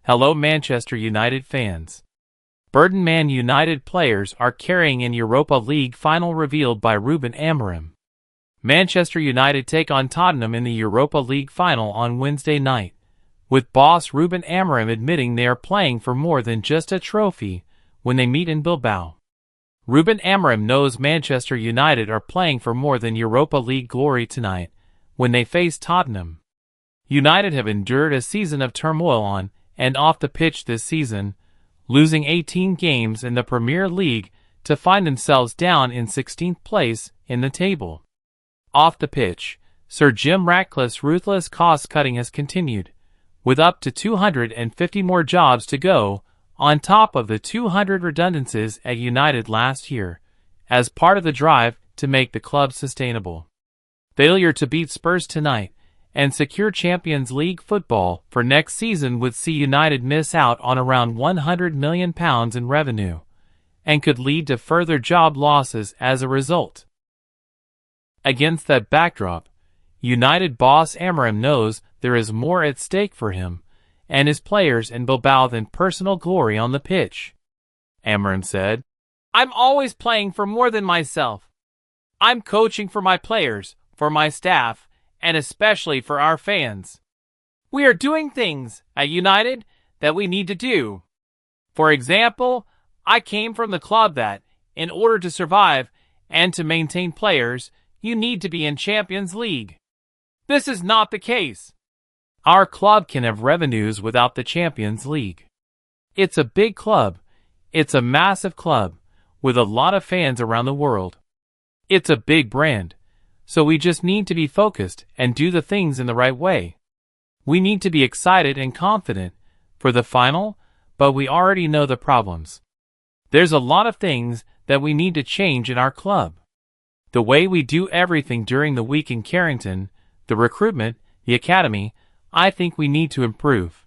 Hello Manchester United fans. Burton Man United players are carrying in Europa League final revealed by Ruben Amorim. Manchester United take on Tottenham in the Europa League final on Wednesday night, with boss Ruben Amorim admitting they are playing for more than just a trophy when they meet in Bilbao. Ruben Amorim knows Manchester United are playing for more than Europa League glory tonight when they face Tottenham. United have endured a season of turmoil on and off the pitch this season, losing 18 games in the Premier League to find themselves down in 16th place in the table. Off the pitch, Sir Jim Ratcliffe's ruthless cost-cutting has continued, with up to 250 more jobs to go, on top of the 200 redundancies at United last year, as part of the drive to make the club sustainable. Failure to beat Spurs tonight and secure Champions League football for next season would see United miss out on around £100 million in revenue, and could lead to further job losses as a result. Against that backdrop, United boss Amorim knows there is more at stake for him and his players in Bilbao than personal glory on the pitch. Amorim said, "I'm always playing for more than myself. I'm coaching for my players, for my staff, and especially for our fans. We are doing things at United that we need to do. For example, I came from the club that, in order to survive and to maintain players, you need to be in Champions League. This is not the case. Our club can have revenues without the Champions League. It's a big club. It's a massive club, with a lot of fans around the world. It's a big brand. So we just need to be focused and do the things in the right way. We need to be excited and confident for the final, but we already know the problems. There's a lot of things that we need to change in our club. The way we do everything during the week in Carrington, the recruitment, the academy, I think we need to improve.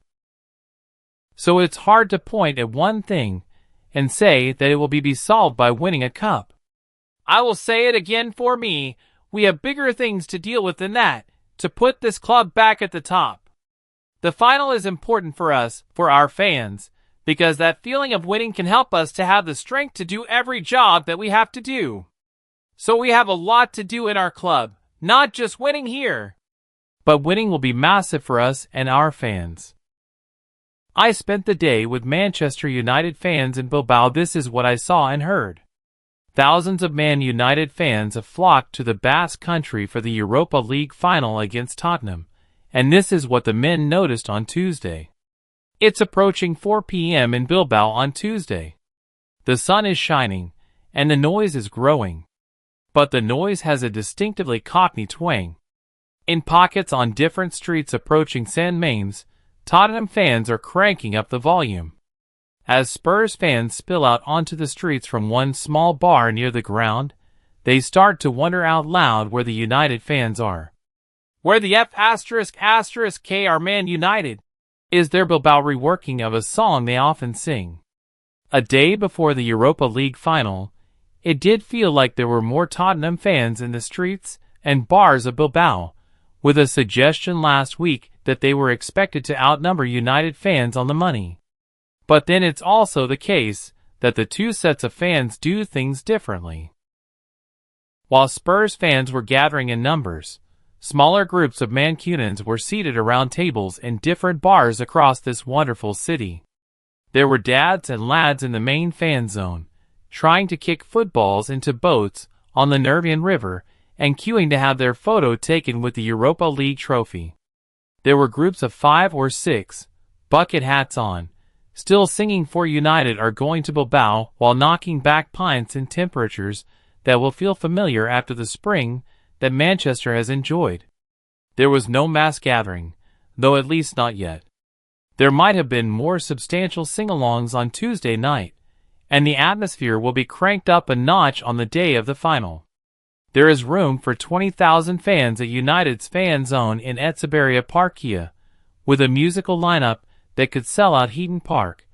So it's hard to point at one thing and say that it will be solved by winning a cup. I will say it again for me. We have bigger things to deal with than that, to put this club back at the top. The final is important for us, for our fans, because that feeling of winning can help us to have the strength to do every job that we have to do. So we have a lot to do in our club, not just winning here. But winning will be massive for us and our fans. I spent the day with Manchester United fans in Bilbao. This is what I saw and heard. Thousands of Man United fans have flocked to the Basque Country for the Europa League final against Tottenham, and this is what the men noticed on Tuesday. It's approaching 4 p.m. in Bilbao on Tuesday. The sun is shining, and the noise is growing. But the noise has a distinctively Cockney twang. In pockets on different streets approaching St. Mames, Tottenham fans are cranking up the volume. As Spurs fans spill out onto the streets from one small bar near the ground, they start to wonder out loud where the United fans are. Where the F***K are Man United? Is their Bilbao reworking of a song they often sing? A day before the Europa League final, it did feel like there were more Tottenham fans in the streets and bars of Bilbao, with a suggestion last week that they were expected to outnumber United fans on the money. But then it's also the case that the two sets of fans do things differently. While Spurs fans were gathering in numbers, smaller groups of Mancunians were seated around tables in different bars across this wonderful city. There were dads and lads in the main fan zone, trying to kick footballs into boats on the Nervion River and queuing to have their photo taken with the Europa League trophy. There were groups of 5 or 6, bucket hats on, still singing for United are going to Bilbao while knocking back pints in temperatures that will feel familiar after the spring that Manchester has enjoyed. There was no mass gathering, though at least not yet. There might have been more substantial sing-alongs on Tuesday night, and the atmosphere will be cranked up a notch on the day of the final. There is room for 20,000 fans at United's fan zone in Utd'S Europa, with a musical lineup that could sell out Heaton Park,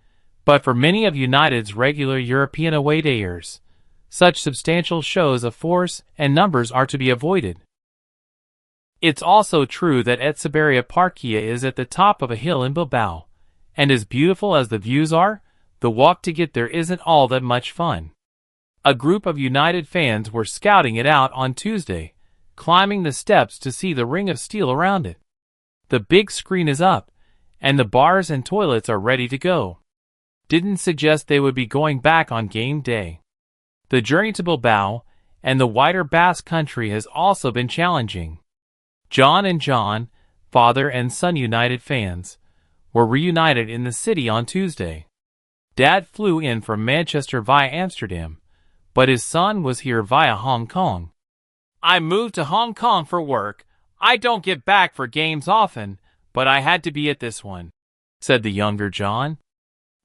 but for many of United's regular European away dayers, such substantial shows of force and numbers are to be avoided. It's also true that Utd'S Europa is at the top of a hill in Bilbao, And as beautiful as the views are, the walk to get there isn't all that much fun. A group of United fans were scouting it out on Tuesday, climbing the steps to see the ring of steel around it. The big screen is up, and the bars and toilets are ready to go. Didn't suggest they would be going back on game day. The journey to Bilbao and the wider Basque country has also been challenging. John and John, father and son United fans, were reunited in the city on Tuesday. Dad flew in from Manchester via Amsterdam, but his son was here via Hong Kong. I moved to Hong Kong for work. I don't get back for games often, but I had to be at this one, said the younger John.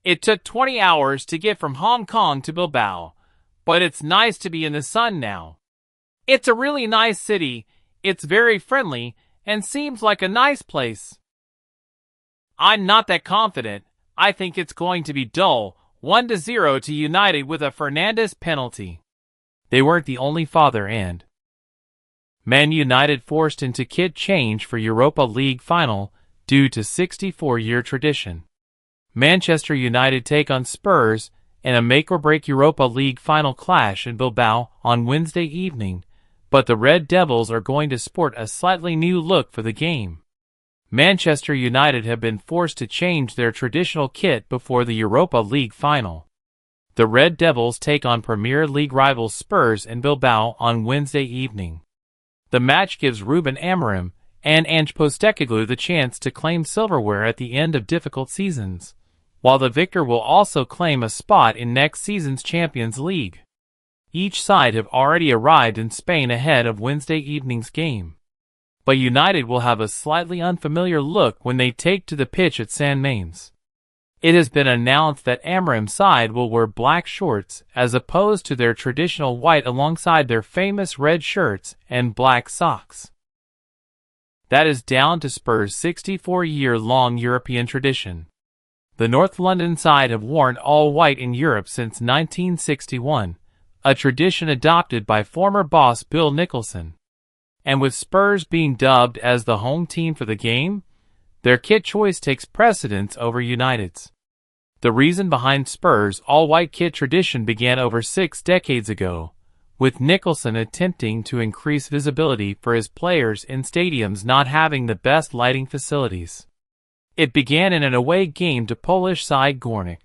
It took 20 hours to get from Hong Kong to Bilbao, but it's nice to be in the sun now. It's a really nice city, it's very friendly, and seems like a nice place. I'm not that confident. I think it's going to be dull, 1-0 to United with a Fernandes penalty. They weren't the only father and Man United forced into kit change for Europa League final due to 64-year tradition. Manchester United take on Spurs in a make-or-break Europa League final clash in Bilbao on Wednesday evening, but the Red Devils are going to sport a slightly new look for the game. Manchester United have been forced to change their traditional kit before the Europa League final. The Red Devils take on Premier League rivals Spurs in Bilbao on Wednesday evening. The match gives Ruben Amorim and Ange Postecoglou the chance to claim silverware at the end of difficult seasons, while the victor will also claim a spot in next season's Champions League. Each side have already arrived in Spain ahead of Wednesday evening's game. But United will have a slightly unfamiliar look when they take to the pitch at San Mamés. It has been announced that Amorim's side will wear black shorts as opposed to their traditional white alongside their famous red shirts and black socks. That is down to Spurs' 64-year-long European tradition. The North London side have worn all white in Europe since 1961, a tradition adopted by former boss Bill Nicholson. And with Spurs being dubbed as the home team for the game, their kit choice takes precedence over United's. The reason behind Spurs' all-white kit tradition began over 6 decades ago, with Nicholson attempting to increase visibility for his players in stadiums not having the best lighting facilities. It began in an away game to Polish side Górnik.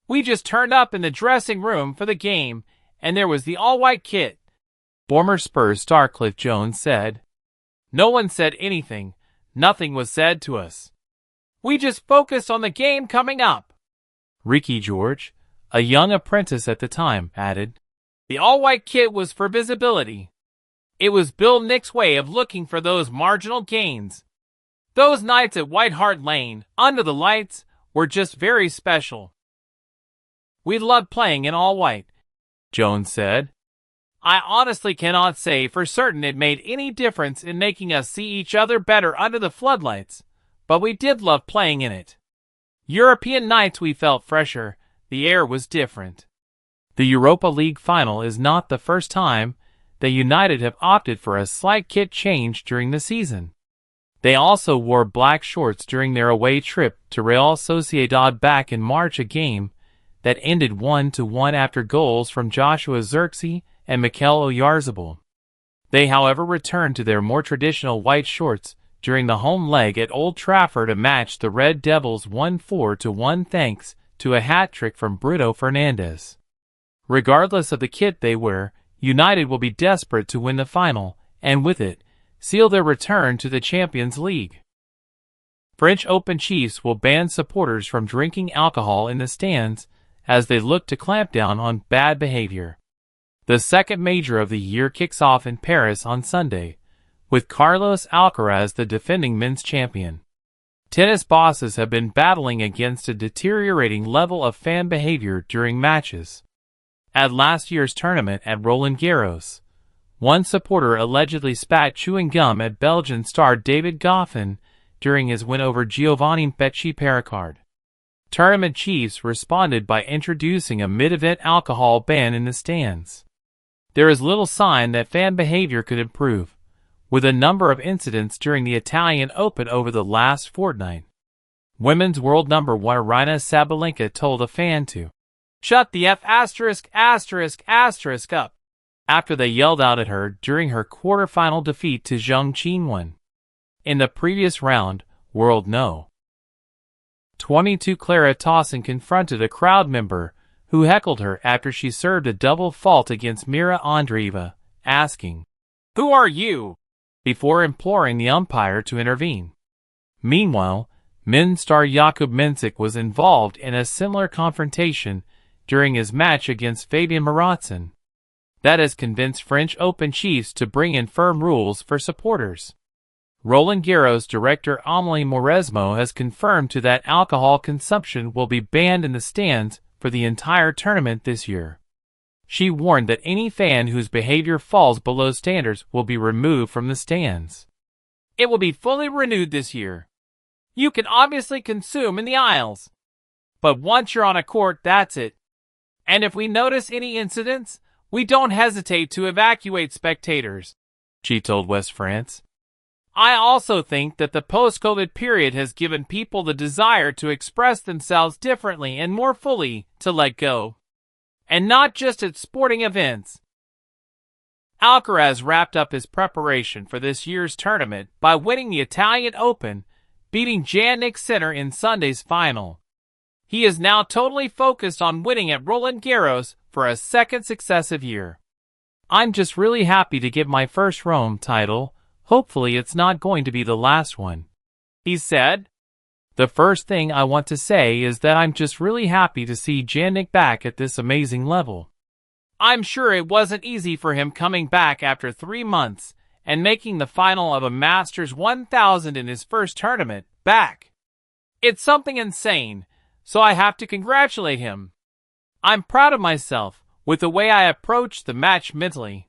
We just turned up in the dressing room for the game, and there was the all-white kit, former Spurs star Cliff Jones said. No one said anything. Nothing was said to us. We just focused on the game coming up. Ricky George, a young apprentice at the time, added. The all-white kit was for visibility. It was Bill Nick's way of looking for those marginal gains. Those nights at White Hart Lane, under the lights, were just very special. We loved playing in all white, Jones said. I honestly cannot say for certain it made any difference in making us see each other better under the floodlights, but we did love playing in it. European nights we felt fresher, the air was different. The Europa League final is not the first time that United have opted for a slight kit change during the season. They also wore black shorts during their away trip to Real Sociedad back in March, a game that ended 1-1 after goals from Joshua Zirkzee and Mikel Oyarzabal. They, however, returned to their more traditional white shorts during the home leg at Old Trafford to match the Red Devils 1-1 thanks to a hat-trick from Bruno Fernandes. Regardless of the kit they wear, United will be desperate to win the final, and with it, seal their return to the Champions League. French Open chiefs will ban supporters from drinking alcohol in the stands as they look to clamp down on bad behavior. The second major of the year kicks off in Paris on Sunday, with Carlos Alcaraz the defending men's champion. Tennis bosses have been battling against a deteriorating level of fan behavior during matches. At last year's tournament at Roland Garros, one supporter allegedly spat chewing gum at Belgian star David Goffin during his win over Giovanni Pecci-Pericard. Tournament chiefs responded by introducing a mid-event alcohol ban in the stands. There is little sign that fan behavior could improve, with a number of incidents during the Italian Open over the last fortnight. Women's world number 1 Aryna Sabalenka told a fan to shut the F*** up after they yelled out at her during her quarterfinal defeat to Zheng Qinwen. In the previous round, world No. 22 Clara Tauson confronted a crowd member who heckled her after she served a double fault against Mira Andreeva, asking, "Who are you?" before imploring the umpire to intervene. Meanwhile, men's star Jakub Mensik was involved in a similar confrontation during his match against Fabian Maratson. That has convinced French Open chiefs to bring in firm rules for supporters. Roland Garros director Amorim'S has confirmed that alcohol consumption will be banned in the stands for the entire tournament this year. She warned that any fan whose behavior falls below standards will be removed from the stands. It will be fully renewed this year. You can obviously consume in the aisles, but once you're on a court, that's it. And if we notice any incidents, we don't hesitate to evacuate spectators, she told West France. I also think that the post-COVID period has given people the desire to express themselves differently and more fully, to let go. And not just at sporting events. Alcaraz wrapped up his preparation for this year's tournament by winning the Italian Open, beating Jannik Sinner in Sunday's final. He is now totally focused on winning at Roland Garros for a second successive year. I'm just really happy to get my first Rome title. Hopefully it's not going to be the last one, he said. The first thing I want to say is that I'm just really happy to see Jannik back at this amazing level. I'm sure it wasn't easy for him coming back after 3 months and making the final of a Masters 1000 in his first tournament back. It's something insane, so I have to congratulate him. I'm proud of myself with the way I approached the match mentally.